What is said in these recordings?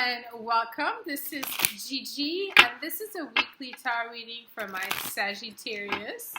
and welcome. This is Gigi, and this is a weekly tarot reading for my Sagittarius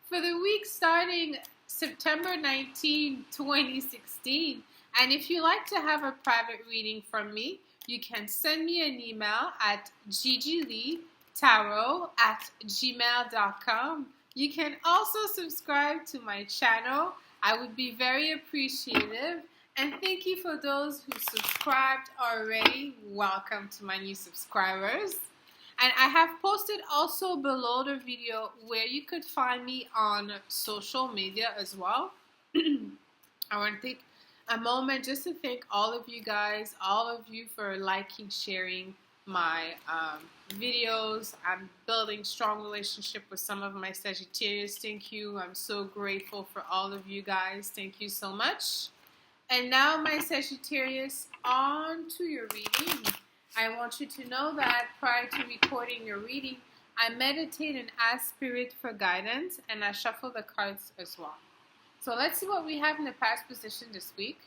for the week starting September 19, 2016. And if you like to have a private reading from me, you can send me an email at gigileetarot@gmail.com. You can also subscribe to my channel. I would be very appreciative. And thank you for those who subscribed already. Welcome to my new subscribers. And I have posted also below the video where you could find me on social media as well. I want to take a moment just to thank all of you guys, all of you for liking, sharing my videos. I'm building strong relationship with some of my Sagittarius. Thank you. I'm so grateful for all of you guys. Thank you so much. And now, my Sagittarius, on to your reading. I want you to know that prior to recording your reading, I meditate and ask Spirit for guidance, and I shuffle the cards as well. So let's see what we have in the past position this week.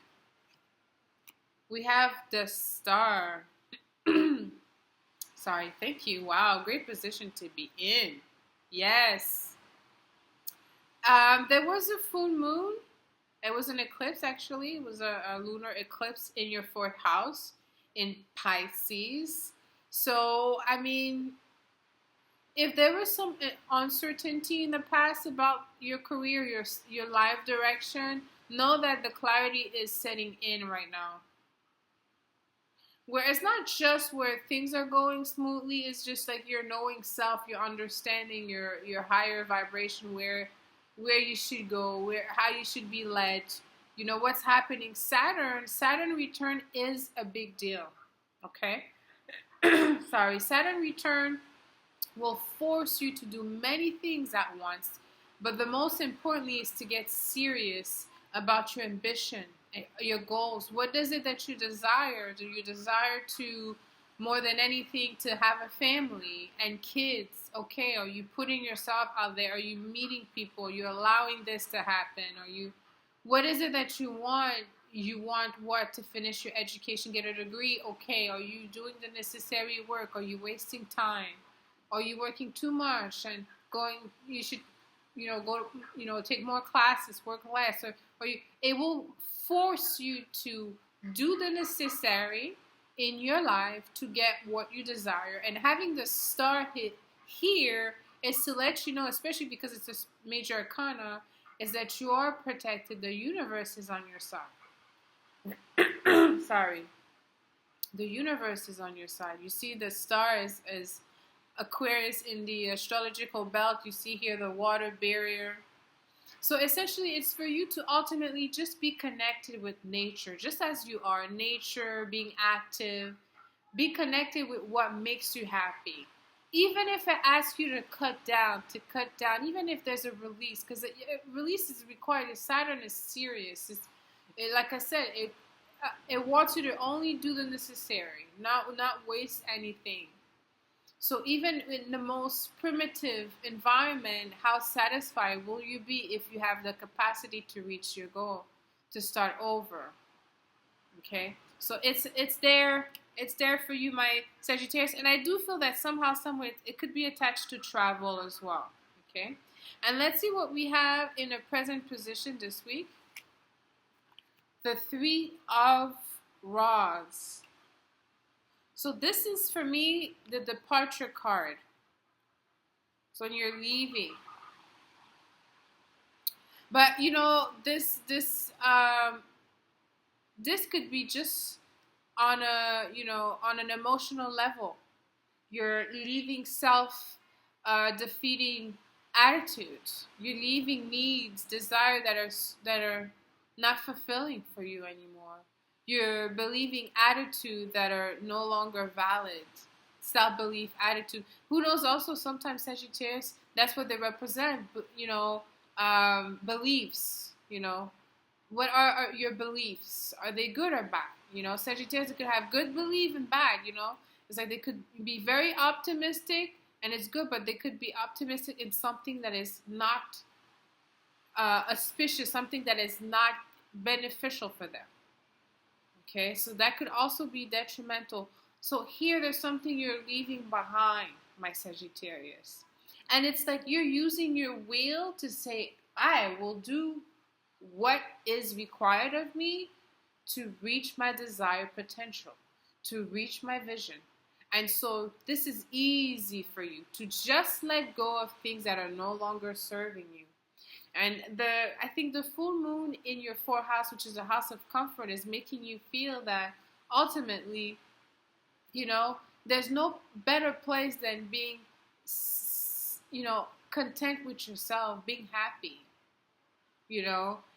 We have the Star. Sorry, thank you. Wow, great position to be in. Yes. There was a full moon. It was an eclipse, actually. It was a lunar eclipse in your 4th house in Pisces. So, I mean, if there was some uncertainty in the past about your career, your life direction, know that the clarity is setting in right now. Where it's not just where things are going smoothly, it's just like your knowing self, your understanding, your higher vibration, where you should go, how you should be led, you know what's happening. Saturn return is a big deal. Okay. Sorry, Saturn return will force you to do many things at once, but the most importantly is to get serious about your ambition, your goals. What is it that you desire? Do you desire to, more than anything, to have a family and kids? Okay, are you putting yourself out there? Are you meeting people? Are you allowing this to happen? What is it that you want? You want what? To finish your education, get a degree? Okay, are you doing the necessary work? Are you wasting time? Are you working too much and you should, go, take more classes, work less? It will force you to do the necessary in your life to get what you desire. And having the Star hit here is to let you know, especially because it's a major arcana, is that you are protected. The universe is on your side. Sorry. The universe is on your side. You see the Star is Aquarius in the astrological belt. You see here the water barrier. So essentially, it's for you to ultimately just be connected with nature, just as you are. Nature, being active, be connected with what makes you happy. Even if it asks you to cut down, even if there's a release, because release is required. Saturn is serious. Like I said, it wants you to only do the necessary, not waste anything. So even in the most primitive environment, how satisfied will you be if you have the capacity to reach your goal, to start over? Okay, so it's there. It's there for you, my Sagittarius. And I do feel that somehow, someway, it could be attached to travel as well. Okay, and let's see what we have in a present position this week. The 3 of Rods. So this is, for me, the departure card. So when you're leaving. But, this could be just on on an emotional level. You're leaving self-defeating attitudes. You're leaving needs, desire that are not fulfilling for you anymore. You're believing attitude that are no longer valid. Self-belief attitude. Who knows, also sometimes Sagittarius, that's what they represent, beliefs, What are your beliefs? Are they good or bad? Sagittarius could have good belief and bad, It's like they could be very optimistic and it's good, but they could be optimistic in something that is not auspicious, something that is not beneficial for them. Okay, so that could also be detrimental So here, there's something you're leaving behind, my Sagittarius. And it's like you're using your will to say, I will do what is required of me to reach my desired potential, to reach my vision. And so this is easy for you to just let go of things that are no longer serving you. And I think the full moon in your fourth house, which is a house of comfort, is making you feel that ultimately, there's no better place than being, content with yourself, being happy.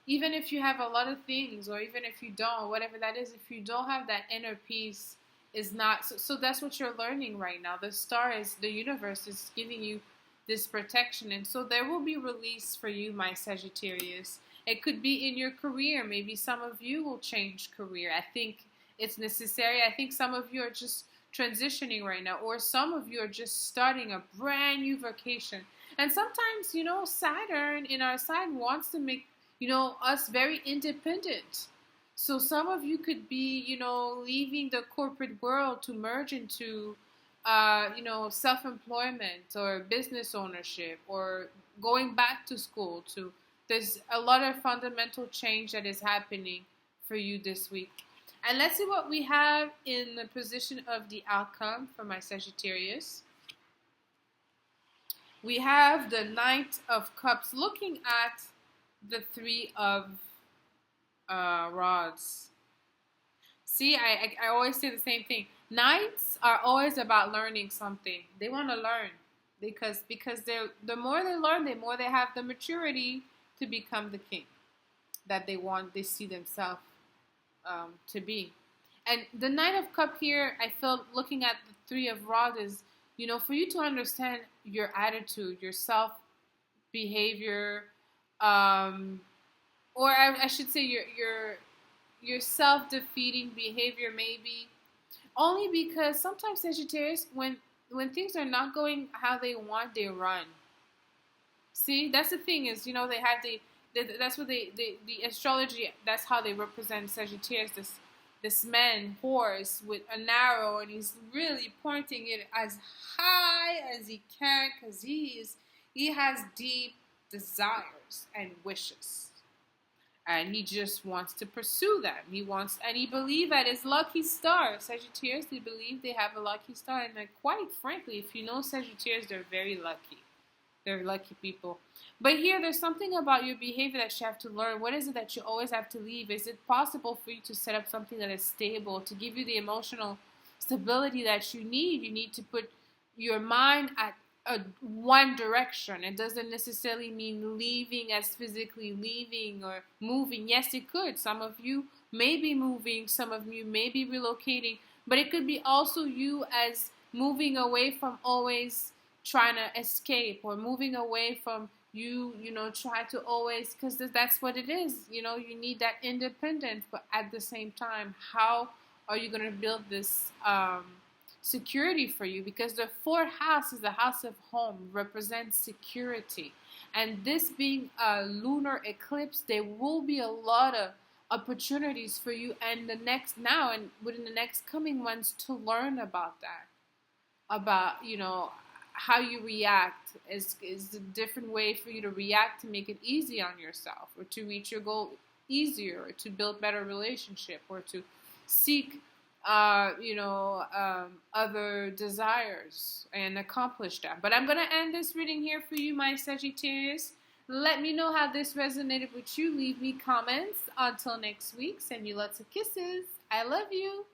Even if you have a lot of things, or even if you don't, whatever that is, if you don't have that inner peace, is not. So that's what you're learning right now. The universe is giving you this protection, and so there will be release for you, my Sagittarius. It could be in your career. Maybe some of you will change career. I think it's necessary. I think some of you are just transitioning right now, or some of you are just starting a brand new vacation. And sometimes, Saturn in our sign wants to make, us very independent. So some of you could be, leaving the corporate world to merge into, self-employment or business ownership, or going back to school. There's a lot of fundamental change that is happening for you this week. And let's see what we have in the position of the outcome for my Sagittarius. We have the Knight of Cups looking at the Three of Rods. See, I always say the same thing. Knights are always about learning something. They want to learn because the more they learn, the more they have the maturity to become the king that they see themselves to be. And the Knight of Cup here, I felt looking at the Three of Rods is, for you to understand your attitude, your self behavior, or I should say your self-defeating behavior, maybe. Only because sometimes Sagittarius, when things are not going how they want, they run. See, that's the thing is, they have that's what the astrology, that's how they represent Sagittarius, this man horse with an arrow, and he's really pointing it as high as he can because he has deep desires and wishes, and he just wants to pursue them. He believes that his lucky star, Sagittarius, they believe they have a lucky star, and quite frankly, if you know Sagittarius, they're very lucky. They're lucky people. But here, there's something about your behavior that you have to learn. What is it that you always have to leave? Is it possible for you to set up something that is stable, to give you the emotional stability that you need? You need to put your mind at one direction. It doesn't necessarily mean leaving as physically leaving or moving. Yes, it could. Some of you may be moving. Some of you may be relocating. But it could be also you as moving away from always trying to escape, or moving away from try to always, because that's what it is. You need that independence, but at the same time, how are you going to build this security for you? Because the fourth house is the house of home, represents security. And this being a lunar eclipse, there will be a lot of opportunities for you and within the next coming months to learn about that. About, how you react is a different way for you to react to make it easy on yourself, or to reach your goal easier, or to build better relationship, or to seek other desires and accomplish that. But I'm going to end this reading here for you, my Sagittarius. Let me know how this resonated with you. Leave me comments. Until next week, send you lots of kisses. I love you.